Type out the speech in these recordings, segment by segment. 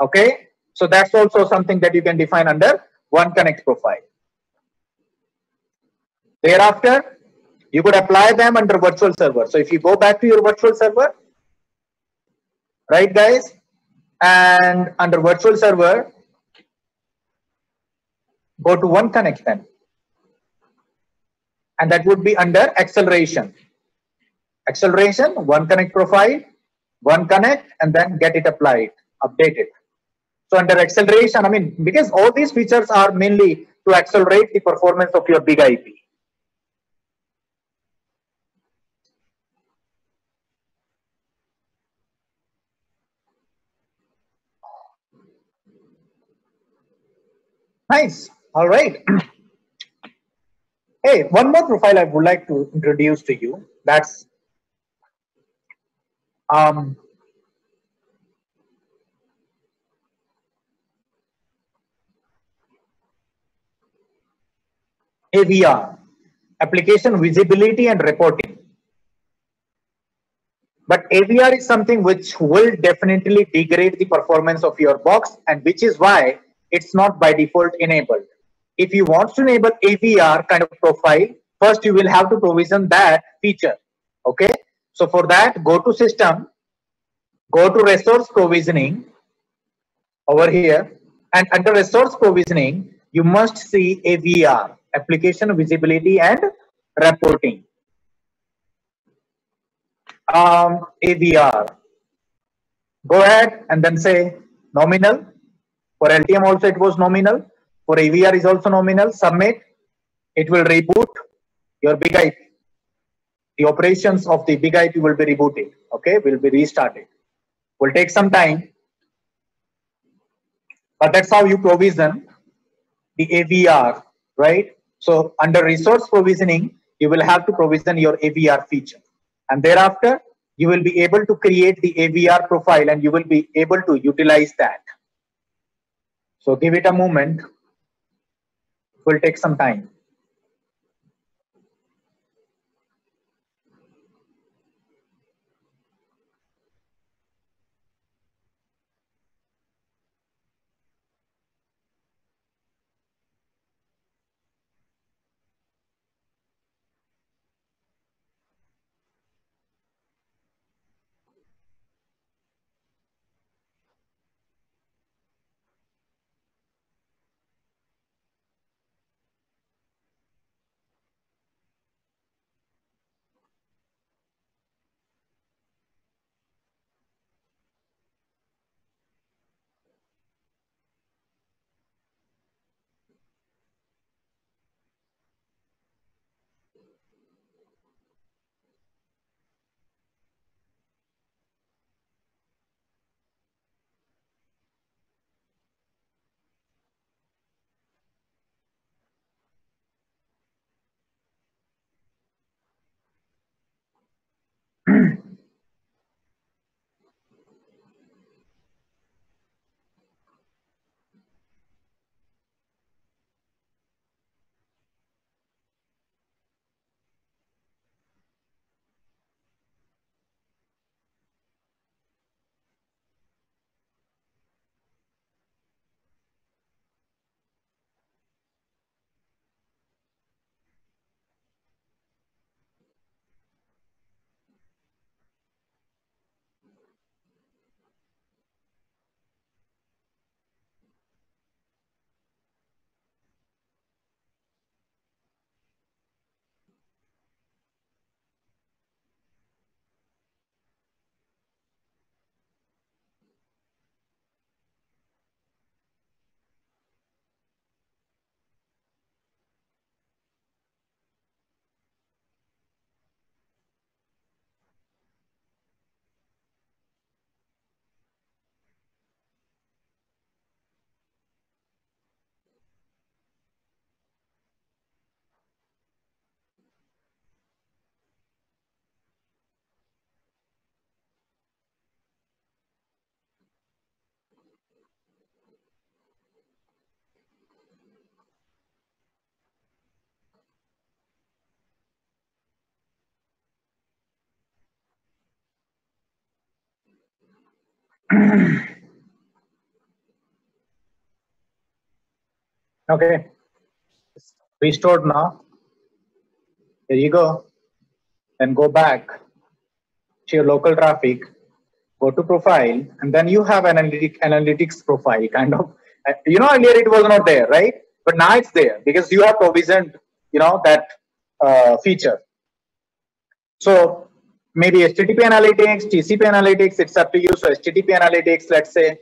Okay, so that's also something that you can define under OneConnect profile. Thereafter, you could apply them under virtual server. So if you go back to your virtual server, right guys, and under virtual server, go to OneConnect then, and that would be under acceleration. Acceleration, OneConnect profile, OneConnect, and then get it applied, updated. So under acceleration, I mean, because all these features are mainly to accelerate the performance of your big IP. Nice. All right. Hey, one more profile I would like to introduce to you. That's um, AVR, application visibility and reporting. But AVR is something which will definitely degrade the performance of your box, and which is why it's not by default enabled. If you want to enable AVR kind of profile, first you will have to provision that feature. Okay. So for that, go to system, go to resource provisioning over here, and under resource provisioning, you must see AVR, application visibility and reporting. AVR. Go ahead and then say nominal. For LTM also it was nominal. For AVR is also nominal. Submit. It will reboot your big IP. The operations of the big IP will be rebooted. Okay, will be restarted. Will take some time, but that's how you provision the AVR, right? So under resource provisioning, you will have to provision your AVR feature, and thereafter you will be able to create the AVR profile, and you will be able to utilize that. So give it a moment. It will take some time. Okay, restored now. Here you go. Then go back to your local traffic, go to profile, and then you have analytics profile kind of. Earlier it was not there, right? But now it's there because you have provisioned, that feature. So maybe HTTP analytics, TCP analytics, it's up to you. So HTTP analytics, let's say,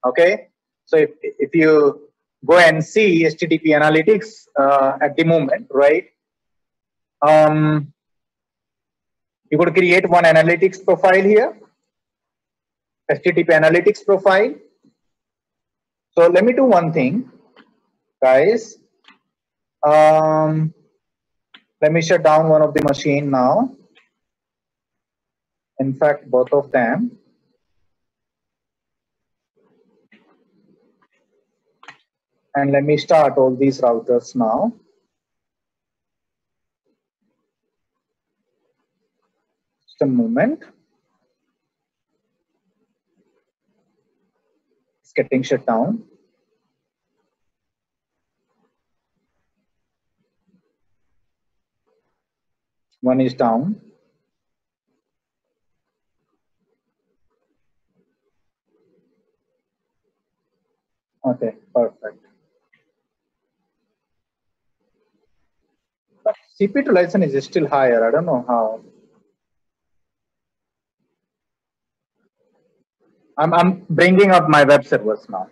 okay. So if you go and see HTTP analytics at the moment, right? You could create one analytics profile here, HTTP analytics profile. So let me do one thing, guys. Let me shut down one of the machine now. In fact, both of them. And let me start all these routers now. Just a moment. It's getting shut down. One is down. Okay, perfect. But CP utilization is still higher. I don't know how. I'm bringing up my web servers now.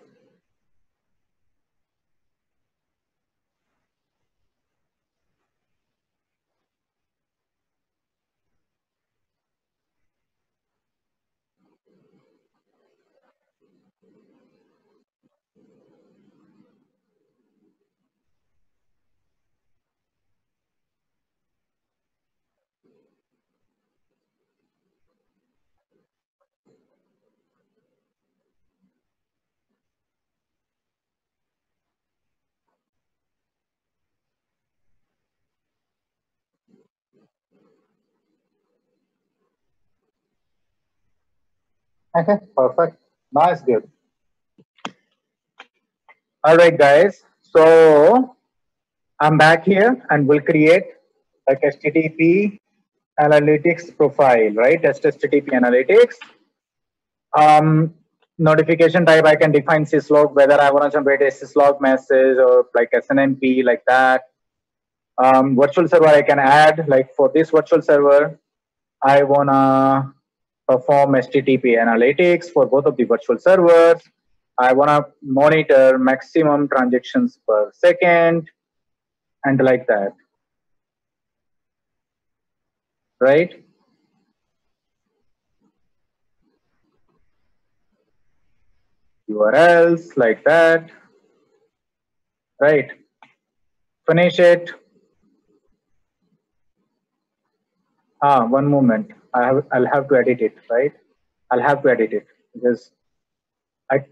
Okay, perfect. Nice, good. All right, guys. So I'm back here and we'll create like HTTP analytics profile, right? Test HTTP analytics. Notification type, I can define syslog, whether I want to generate a syslog message or like SNMP, like that. Virtual server, I can add, like for this virtual server, I want to perform HTTP analytics for both of the virtual servers. I want to monitor maximum transactions per second and like that, right? URLs like that, right? Finish it. One moment. I'll have to edit it, right? I'll have to edit it because I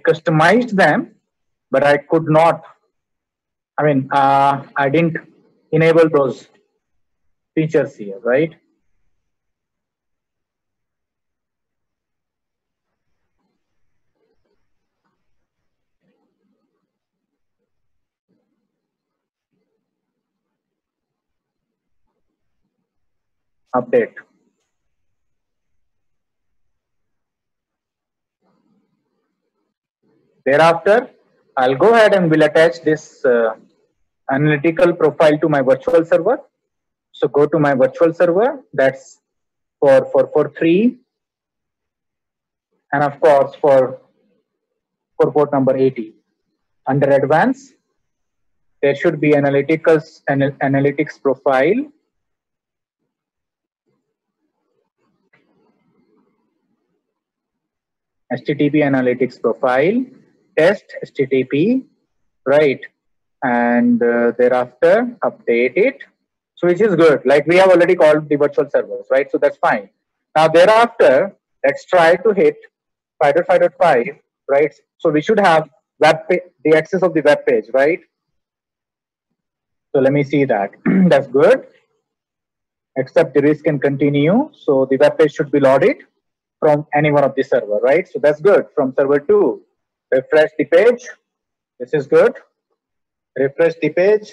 customized them, but I could not. I mean, I didn't enable those features here, right? Update. Thereafter, I'll go ahead and will attach this analytical profile to my virtual server. So go to my virtual server. That's for 3, and of course for port number 80. Under advanced, there should be analytics profile. HTTP analytics profile, test HTTP, right? And thereafter update it. So which is good. Like we have already called the virtual servers, right? So that's fine. Now thereafter, let's try to hit 5.5.5, right? So we should have the access of the web page, right? So let me see that. That's good. Accept the risk and continue. So the web page should be loaded from any one of the server, right? So that's good. From server 2, refresh the page. This is good. Refresh the page.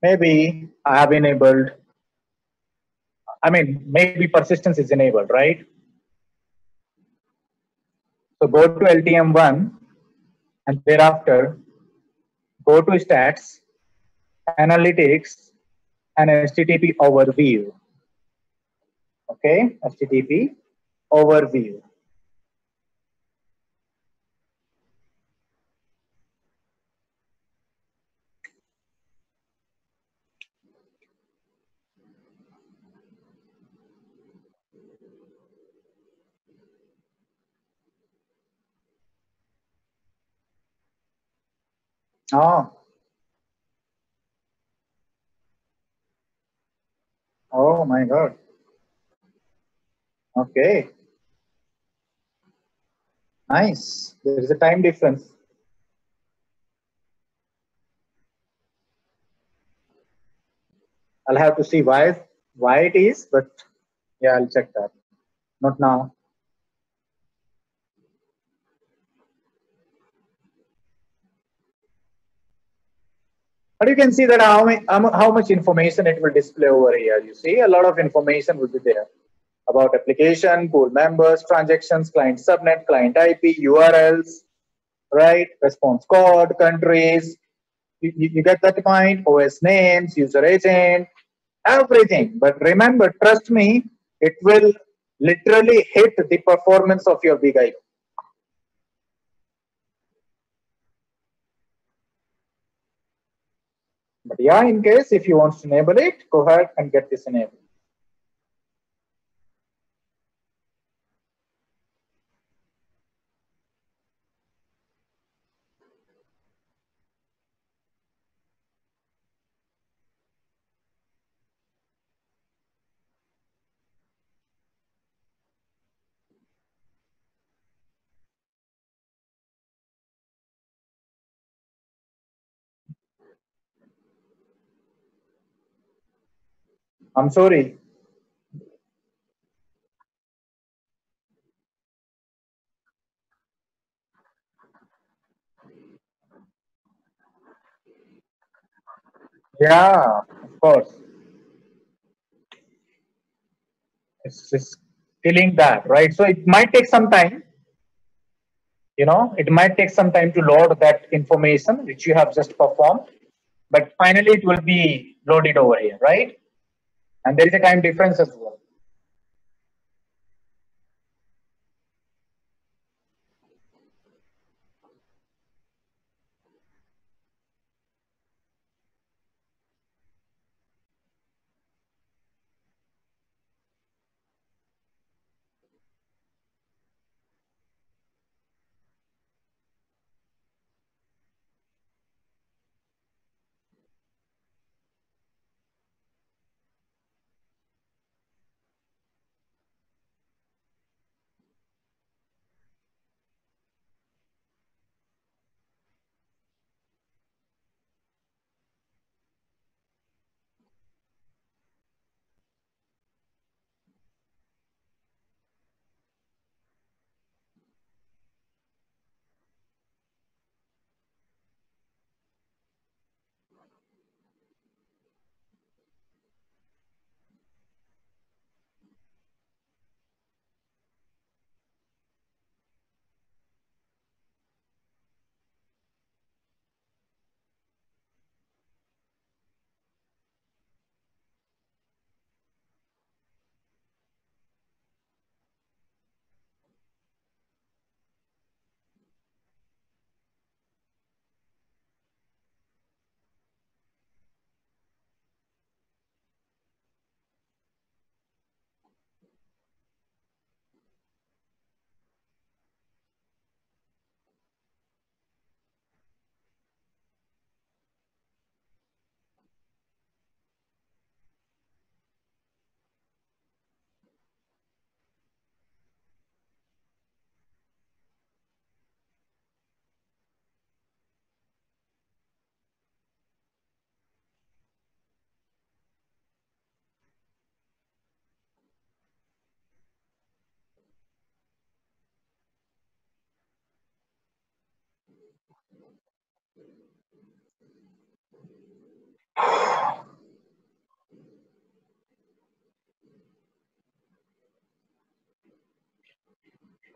Maybe I have enabled, I mean, maybe persistence is enabled, right? So go to LTM1 and thereafter go to stats, analytics, and HTTP overview. Okay, HTTP overview. Oh, oh my God. Okay, nice. There is a time difference. I'll have to see why it is, but yeah, I'll check that. Not now. But you can see that how much information it will display over here. You see a lot of information will be there about application, pool members, transactions, client subnet, client IP, URLs, right? Response code, countries. You get that point? OS names, user agent, everything. But remember, trust me, it will literally hit the performance of your big IP. But yeah, in case if you want to enable it, go ahead and get this enabled. I'm sorry. Yeah, of course. It's just killing that, right? So it might take some time, it might take some time to load that information which you have just performed, but finally it will be loaded over here, right? And there is a time difference as well.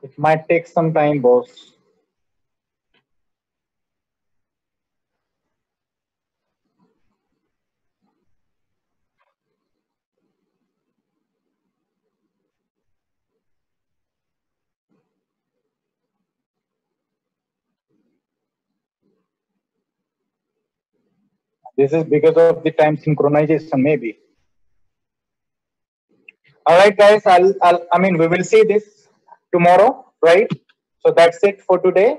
It might take some time, boss. This is because of the time synchronization, maybe. All right, guys. I mean, we will see this tomorrow, right? So that's it for today,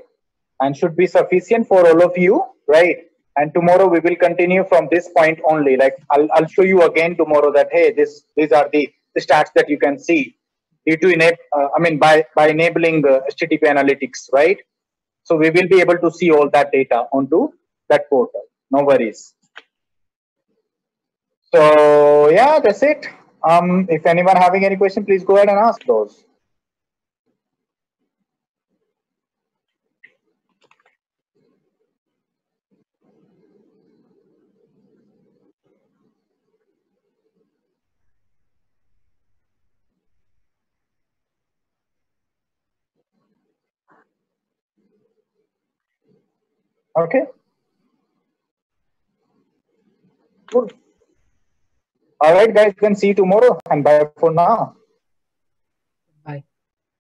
and should be sufficient for all of you, right? And tomorrow we will continue from this point only. Like I'll show you again tomorrow that hey, these are the stats that you can see due to by enabling HTTP analytics, right? So we will be able to see all that data onto that portal. No worries. So yeah, that's it. If anyone having any question, please go ahead and ask those. Okay. Good. All right, guys. Then see you tomorrow, and bye for now.